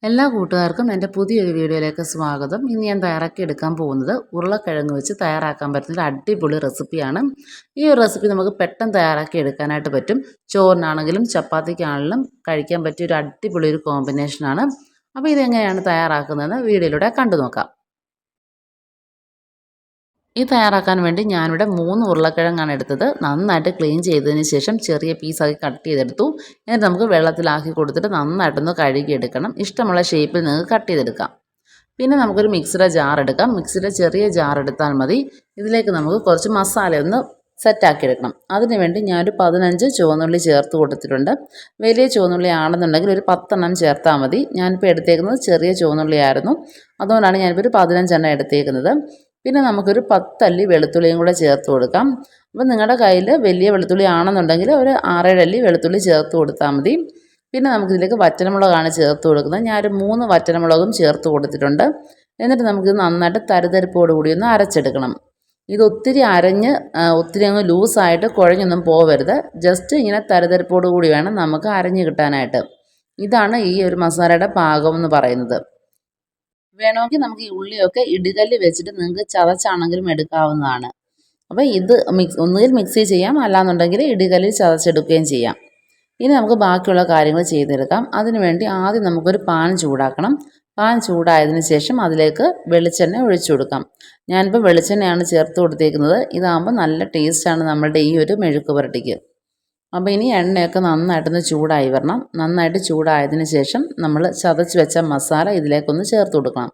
എല്ലാ കൂട്ടുകാർക്കും എൻ്റെ പുതിയൊരു വീഡിയോയിലേക്ക് സ്വാഗതം. ഇന്ന് ഞാൻ തയ്യാറാക്കി എടുക്കാൻ പോകുന്നത് ഉരുളക്കിഴങ്ങ് വെച്ച് തയ്യാറാക്കാൻ പറ്റുന്ന അടിപൊളി റെസിപ്പിയാണ്. ഈ ഒരു റെസിപ്പി നമുക്ക് പെട്ടെന്ന് തയ്യാറാക്കി എടുക്കാനായിട്ട് പറ്റും. ചോറിനാണെങ്കിലും ചപ്പാത്തിക്കാണെങ്കിലും കഴിക്കാൻ പറ്റിയ ഒരു അടിപൊളി ഒരു കോമ്പിനേഷനാണ്. അപ്പോൾ ഇതെങ്ങനെയാണ് തയ്യാറാക്കുന്നതെന്ന് വീഡിയോയിലൂടെ കണ്ടു നോക്കാം. ഈ തയ്യാറാക്കാൻ വേണ്ടി ഞാനിവിടെ 3 ഉരുളക്കിഴങ്ങാണ് എടുത്തത്. നന്നായിട്ട് ക്ലീൻ ചെയ്തതിന് ശേഷം ചെറിയ പീസാക്കി കട്ട് ചെയ്തെടുത്തു. എന്നിട്ട് നമുക്ക് വെള്ളത്തിലാക്കി കൊടുത്തിട്ട് നന്നായിട്ടൊന്ന് കഴുകിയെടുക്കണം. ഇഷ്ടമുള്ള ഷേപ്പിൽ നിങ്ങൾക്ക് കട്ട് ചെയ്തെടുക്കാം. പിന്നെ നമുക്കൊരു മിക്സിയുടെ ജാർ എടുക്കാം. മിക്സിയുടെ ചെറിയ ജാർ എടുത്താൽ മതി. ഇതിലേക്ക് നമുക്ക് കുറച്ച് മസാലയൊന്ന് സെറ്റാക്കി എടുക്കണം. അതിനുവേണ്ടി ഞാനൊരു 15 ചുവന്നുള്ളി ചേർത്ത് കൊടുത്തിട്ടുണ്ട്. വലിയ ചുവന്നുള്ളി ആണെന്നുണ്ടെങ്കിൽ ഒരു 10 എണ്ണം ചേർത്താൽ മതി. ഞാനിപ്പോൾ എടുത്തേക്കുന്നത് ചെറിയ ചുവന്നുള്ളി ആയിരുന്നു. അതുകൊണ്ടാണ് ഞാനിപ്പോൾ ഒരു 15 എണ്ണം എടുത്തേക്കുന്നത്. പിന്നെ നമുക്കൊരു 10 അല്ലി വെളുത്തുള്ളിയും കൂടെ ചേർത്ത് കൊടുക്കാം. അപ്പോൾ നിങ്ങളുടെ കയ്യിൽ വലിയ വെളുത്തുള്ളി ആണെന്നുണ്ടെങ്കിൽ ഒരു 6-7 അല്ലി വെളുത്തുള്ളി ചേർത്ത് കൊടുത്താൽ മതി. പിന്നെ നമുക്കിതിലേക്ക് വറ്റൽമുളകാണ് ചേർത്ത് കൊടുക്കുന്നത്. ഞാനൊരു 3 വറ്റൽമുളകും ചേർത്ത് കൊടുത്തിട്ടുണ്ട്. എന്നിട്ട് നമുക്കിത് നന്നായിട്ട് തരിതരിപ്പോട് കൂടി ഒന്ന് അരച്ചെടുക്കണം. ഇത് ഒത്തിരി ഒത്തിരി അങ്ങ് ലൂസായിട്ട് കുഴഞ്ഞൊന്നും പോവരുത്. ജസ്റ്റ് ഇങ്ങനെ തരിതരിപ്പോട് കൂടി വേണം നമുക്ക് അരഞ്ഞ് കിട്ടാനായിട്ട്. ഇതാണ് ഈ ഒരു മസാലയുടെ പാകം എന്ന് പറയുന്നത്. വേണമെങ്കിൽ നമുക്ക് ഈ ഉള്ളിയൊക്കെ ഇടികല്ല് വെച്ചിട്ട് നിങ്ങൾക്ക് ചതച്ചാണെങ്കിലും എടുക്കാവുന്നതാണ്. അപ്പോൾ ഇത് ഒന്നുകിൽ മിക്സി ചെയ്യാം, അല്ലാന്നുണ്ടെങ്കിൽ ഇടികല്ലിൽ ചതച്ചെടുക്കുകയും ചെയ്യാം. ഇനി നമുക്ക് ബാക്കിയുള്ള കാര്യങ്ങൾ ചെയ്തെടുക്കാം. അതിനുവേണ്ടി ആദ്യം നമുക്കൊരു പാൻ ചൂടാക്കണം. പാൻ ചൂടായതിന് ശേഷം അതിലേക്ക് വെളിച്ചെണ്ണ ഒഴിച്ചു കൊടുക്കാം. ഞാനിപ്പോൾ വെളിച്ചെണ്ണയാണ് ചേർത്ത് കൊടുത്തേക്കുന്നത്. ഇതാകുമ്പോൾ നല്ല ടേസ്റ്റാണ് നമ്മളുടെ ഈ ഒരു മെഴുക്ക് പുരട്ടിക്ക്. അപ്പോൾ ഇനി എണ്ണയൊക്കെ നന്നായിട്ടൊന്ന് ചൂടായി വരണം. നന്നായിട്ട് ചൂടായതിന് ശേഷം നമ്മൾ ചതച്ച് വെച്ച മസാല ഇതിലേക്കൊന്ന് ചേർത്ത് കൊടുക്കണം.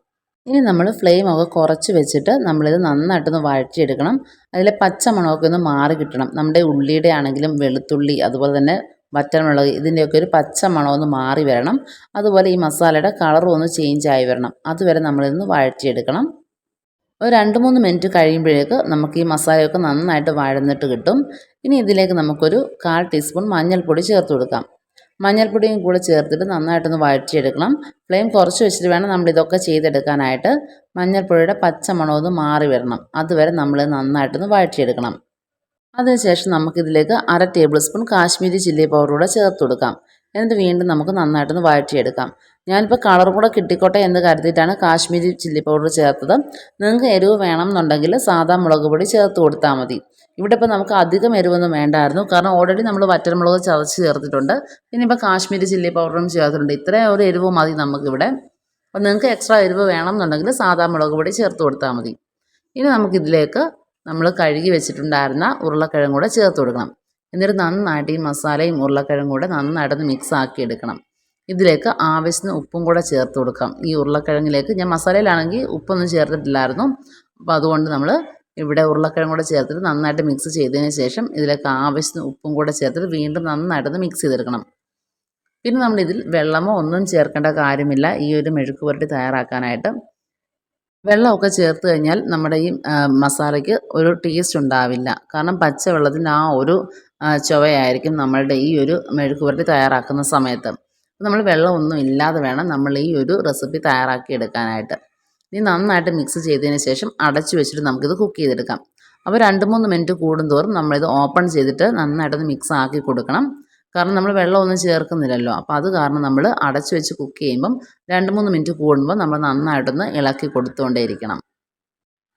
ഇനി നമ്മൾ ഫ്ലെയിമൊക്കെ കുറച്ച് വെച്ചിട്ട് നമ്മളിത് നന്നായിട്ടൊന്ന് വഴറ്റിയെടുക്കണം. അതിലെ പച്ചമണമൊക്കെ ഒന്ന് മാറി കിട്ടണം. നമ്മുടെ ഉള്ളിയുടെ ആണെങ്കിലും വെളുത്തുള്ളി അതുപോലെ തന്നെ വറ്റൽമുളക് ഇതിൻ്റെയൊക്കെ ഒരു പച്ചമണം ഒന്ന് മാറി വരണം. അതുപോലെ ഈ മസാലയുടെ കളറും ഒന്ന് ചേഞ്ചായി വരണം. അതുവരെ നമ്മളിതൊന്ന് വഴറ്റിയെടുക്കണം. ഒരു 2-3 മിനിറ്റ് കഴിയുമ്പോഴേക്ക് നമുക്ക് ഈ മസാലയൊക്കെ നന്നായിട്ട് വഴന്നിട്ട് കിട്ടും. ഇനി ഇതിലേക്ക് നമുക്കൊരു 1/4 ടീസ്പൂൺ മഞ്ഞൾപ്പൊടി ചേർത്ത് കൊടുക്കാം. മഞ്ഞൾപ്പൊടിയും കൂടെ ചേർത്തിട്ട് നന്നായിട്ടൊന്ന് വഴറ്റിയെടുക്കണം. ഫ്ലെയിം കുറച്ച് വെച്ചിട്ട് വേണം നമ്മളിതൊക്കെ ചെയ്തെടുക്കാനായിട്ട്. മഞ്ഞൾപ്പൊടിയുടെ പച്ചമണമൊന്ന് മാറി വരണം. അതുവരെ നമ്മൾ നന്നായിട്ടൊന്ന് വഴറ്റിയെടുക്കണം. അതിനുശേഷം നമുക്കിതിലേക്ക് 1/2 table spoon Kashmiri chilli powder കൂടെ ചേർത്ത് കൊടുക്കാം. എന്നിട്ട് വീണ്ടും നമുക്ക് നന്നായിട്ടൊന്ന് വഴറ്റിയെടുക്കാം. ഞാനിപ്പോൾ കളറും കൂടെ കിട്ടിക്കോട്ടെ എന്ന് കരുതിയിട്ടാണ് കാശ്മീരി ചില്ലി പൗഡർ ചേർത്തത്. നിങ്ങൾക്ക് എരിവ് വേണം എന്നുണ്ടെങ്കിൽ സാധാ മുളക് പൊടി ചേർത്ത് കൊടുത്താൽ മതി. ഇവിടെ ഇപ്പോൾ നമുക്ക് അധികം എരിവൊന്നും വേണ്ടായിരുന്നു. കാരണം ഓൾറെഡി നമ്മൾ വറ്റൽമുളക് ചതച്ച് ചേർത്തിട്ടുണ്ട്. പിന്നെ ഇപ്പോൾ കാശ്മീരി ചില്ലി പൗഡറും ചേർത്തിട്ടുണ്ട്. ഇത്രയും ഒരു എരിവ് മതി നമുക്കിവിടെ. അപ്പോൾ നിങ്ങൾക്ക് എക്സ്ട്രാ എരിവ് വേണം എന്നുണ്ടെങ്കിൽ സാധാ മുളക് പൊടി ചേർത്ത് കൊടുത്താൽ മതി. ഇനി നമുക്കിതിലേക്ക് നമ്മൾ കഴുകി വെച്ചിട്ടുണ്ടായിരുന്ന ഉരുളക്കിഴങ്ങ് കൂടെ ചേർത്ത് കൊടുക്കണം. എന്നിട്ട് നന്നായിട്ട് ഈ മസാലയും ഉരുളക്കിഴങ്ങും കൂടെ നന്നായിട്ടൊന്ന് മിക്സ് ആക്കി എടുക്കണം. ഇതിലേക്ക് ആവശ്യത്തിന് ഉപ്പും കൂടെ ചേർത്ത് കൊടുക്കാം. ഈ ഉരുളക്കിഴങ്ങിലേക്ക് ഞാൻ മസാലയിലാണെങ്കിൽ ഉപ്പൊന്നും ചേർത്തിട്ടില്ലായിരുന്നു. അപ്പോൾ അതുകൊണ്ട് നമ്മൾ ഇവിടെ ഉരുളക്കിഴങ്ങ് കൂടെ ചേർത്തിട്ട് നന്നായിട്ട് മിക്സ് ചെയ്തതിന് ശേഷം ഇതിലേക്ക് ആവശ്യത്തിന് ഉപ്പും കൂടെ ചേർത്തിട്ട് വീണ്ടും നന്നായിട്ടൊന്ന് മിക്സ് ചെയ്തെടുക്കണം. പിന്നെ നമ്മളിതിൽ വെള്ളമോ ഒന്നും ചേർക്കേണ്ട കാര്യമില്ല ഈ ഒരു മെഴുക്ക് പുരട്ടി തയ്യാറാക്കാനായിട്ട്. വെള്ളമൊക്കെ ചേർത്ത് കഴിഞ്ഞാൽ നമ്മുടെ ഈ മസാലയ്ക്ക് ഒരു ടേസ്റ്റ് ഉണ്ടാവില്ല. കാരണം പച്ചവെള്ളത്തിൻ്റെ ആ ഒരു ചുവയായിരിക്കും നമ്മളുടെ ഈ ഒരു മെഴുക്ക് പുരട്ടി തയ്യാറാക്കുന്ന സമയത്ത്. നമ്മൾ വെള്ളമൊന്നും ഇല്ലാതെ വേണം നമ്മൾ ഈ ഒരു റെസിപ്പി തയ്യാറാക്കി എടുക്കാനായിട്ട്. ഇനി നന്നായിട്ട് മിക്സ് ചെയ്തതിന് ശേഷം അടച്ചു വെച്ചിട്ട് നമുക്കിത് കുക്ക് ചെയ്തെടുക്കാം. അപ്പോൾ 2-3 മിനിറ്റ് കൂടുന്തോറും നമ്മളിത് ഓപ്പൺ ചെയ്തിട്ട് നന്നായിട്ടൊന്ന് മിക്സ് ആക്കി കൊടുക്കണം. കാരണം നമ്മൾ വെള്ളമൊന്നും ചേർക്കുന്നില്ലല്ലോ. അപ്പോൾ അത് കാരണം നമ്മൾ അടച്ചു വെച്ച് കുക്ക് ചെയ്യുമ്പം 2-3 മിനിറ്റ് കൂടുമ്പോൾ നമ്മൾ നന്നായിട്ടൊന്ന് ഇളക്കി കൊടുത്തുകൊണ്ടേയിരിക്കണം.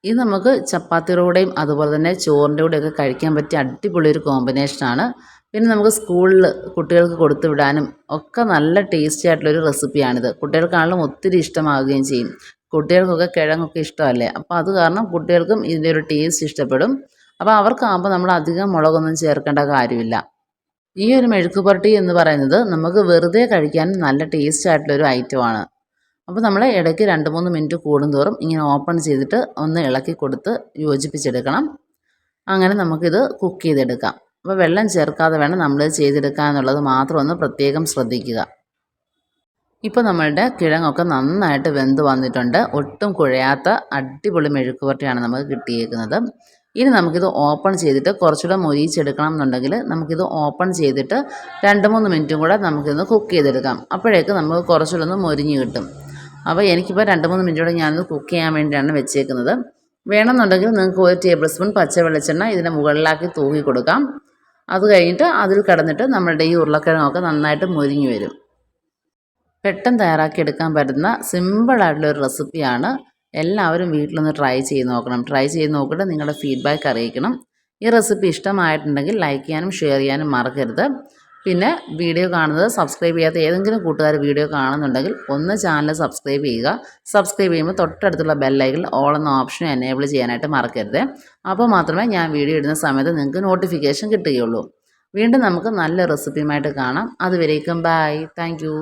ഇത് നമുക്ക് ചപ്പാത്തിയുടെ കൂടെയും അതുപോലെ തന്നെ ചോറിൻ്റെ കൂടെയൊക്കെ കഴിക്കാൻ പറ്റിയ അടിപൊളി ഒരു കോമ്പിനേഷനാണ്. പിന്നെ നമുക്ക് സ്കൂളിൽ കുട്ടികൾക്ക് കൊടുത്തു വിടാനും ഒക്കെ നല്ല ടേസ്റ്റി ആയിട്ടുള്ളൊരു റെസിപ്പിയാണിത്. കുട്ടികൾക്കാണെങ്കിലും ഒത്തിരി ഇഷ്ടമാവുകയും ചെയ്യും. കുട്ടികൾക്കൊക്കെ കിഴങ്ങൊക്കെ ഇഷ്ടമല്ലേ. അപ്പോൾ അത് കാരണം കുട്ടികൾക്കും ഇതിൻ്റെ ഒരു ടേസ്റ്റ് ഇഷ്ടപ്പെടും. അപ്പോൾ അവർക്കാകുമ്പോൾ നമ്മൾ അധികം മുളകൊന്നും ചേർക്കേണ്ട കാര്യമില്ല. ഈ ഒരു മെഴുക്ക് പുരട്ടി എന്ന് പറയുന്നത് നമുക്ക് വെറുതെ കഴിക്കാൻ നല്ല ടേസ്റ്റ് ആയിട്ടുള്ളൊരു ഐറ്റമാണ്. അപ്പോൾ നമ്മൾ ഇടയ്ക്ക് 2-3 മിനിറ്റ് കൂടുന്തോറും ഇങ്ങനെ ഓപ്പൺ ചെയ്തിട്ട് ഒന്ന് ഇളക്കി കൊടുത്ത് യോജിപ്പിച്ചെടുക്കണം. അങ്ങനെ നമുക്കിത് കുക്ക് ചെയ്തെടുക്കാം. അപ്പോൾ വെള്ളം ചേർക്കാതെ വേണം നമ്മൾ ചെയ്തെടുക്കുക എന്നുള്ളത് മാത്രം ഒന്ന് പ്രത്യേകം ശ്രദ്ധിക്കുക. ഇപ്പോൾ നമ്മളുടെ കിഴങ്ങൊക്കെ നന്നായിട്ട് വെന്ത് വന്നിട്ടുണ്ട്. ഒട്ടും കുഴയാത്ത അടിപൊളി മെഴുക്ക് പുരട്ടിയാണ് നമുക്ക് കിട്ടിയേക്കുന്നത്. ഇനി നമുക്കിത് ഓപ്പൺ ചെയ്തിട്ട് കുറച്ചുകൂടെ മൊരിയിച്ചെടുക്കണം എന്നുണ്ടെങ്കിൽ നമുക്കിത് ഓപ്പൺ ചെയ്തിട്ട് 2-3 മിനിറ്റും കൂടെ നമുക്കിത് കുക്ക് ചെയ്തെടുക്കാം. അപ്പോഴേക്ക് നമുക്ക് കുറച്ചുകൂടെ ഒന്ന് മൊരിഞ്ഞ് കിട്ടും. അപ്പോൾ എനിക്കിപ്പോൾ 2-3 മിനിറ്റോടെ ഞാനിത് കുക്ക് ചെയ്യാൻ വേണ്ടിയാണ് വെച്ചേക്കുന്നത്. വേണമെന്നുണ്ടെങ്കിൽ നിങ്ങൾക്ക് 1 ടേബിൾ സ്പൂൺ പച്ച വെളിച്ചെണ്ണ ഇതിൻ്റെ മുകളിലാക്കി തൂക്കി കൊടുക്കാം. അത് കഴിഞ്ഞിട്ട് അതിൽ കിടന്നിട്ട് നമ്മളുടെ ഈ ഉരുളക്കിഴങ്ങൊക്കെ നന്നായിട്ട് മൊരിഞ്ഞ് വരും. പെട്ടെന്ന് തയ്യാറാക്കിയെടുക്കാൻ പറ്റുന്ന സിമ്പിളായിട്ടുള്ളൊരു റെസിപ്പിയാണ്. എല്ലാവരും വീട്ടിലൊന്ന് ട്രൈ ചെയ്ത് നോക്കണം. ട്രൈ ചെയ്ത് നോക്കിയിട്ട് നിങ്ങളുടെ ഫീഡ്ബാക്ക് അറിയിക്കണം. ഈ റെസിപ്പി ഇഷ്ടമായിട്ടുണ്ടെങ്കിൽ ലൈക്ക് ചെയ്യാനും ഷെയർ ചെയ്യാനും മറക്കരുത്. പിന്നെ വീഡിയോ കാണുന്നത് സബ്സ്ക്രൈബ് ചെയ്യാത്ത ഏതെങ്കിലും കൂട്ടുകാർ വീഡിയോ കാണുന്നുണ്ടെങ്കിൽ ഒന്ന് ചാനൽ സബ്സ്ക്രൈബ് ചെയ്യുക. സബ്സ്ക്രൈബ് ചെയ്യുമ്പോൾ തൊട്ടടുത്തുള്ള ബെല്ലൈക്കണിൽ ഓൾ എന്ന ഓപ്ഷൻ എനേബിൾ ചെയ്യാനായിട്ട് മറക്കരുത്. അപ്പോൾ മാത്രമേ ഞാൻ വീഡിയോ ഇടുന്ന സമയത്ത് നിങ്ങൾക്ക് നോട്ടിഫിക്കേഷൻ കിട്ടുകയുള്ളൂ. വീണ്ടും നമുക്ക് നല്ല റെസിപ്പിയുമായിട്ട് കാണാം. അതുവരേക്കും ബൈ. Thank you.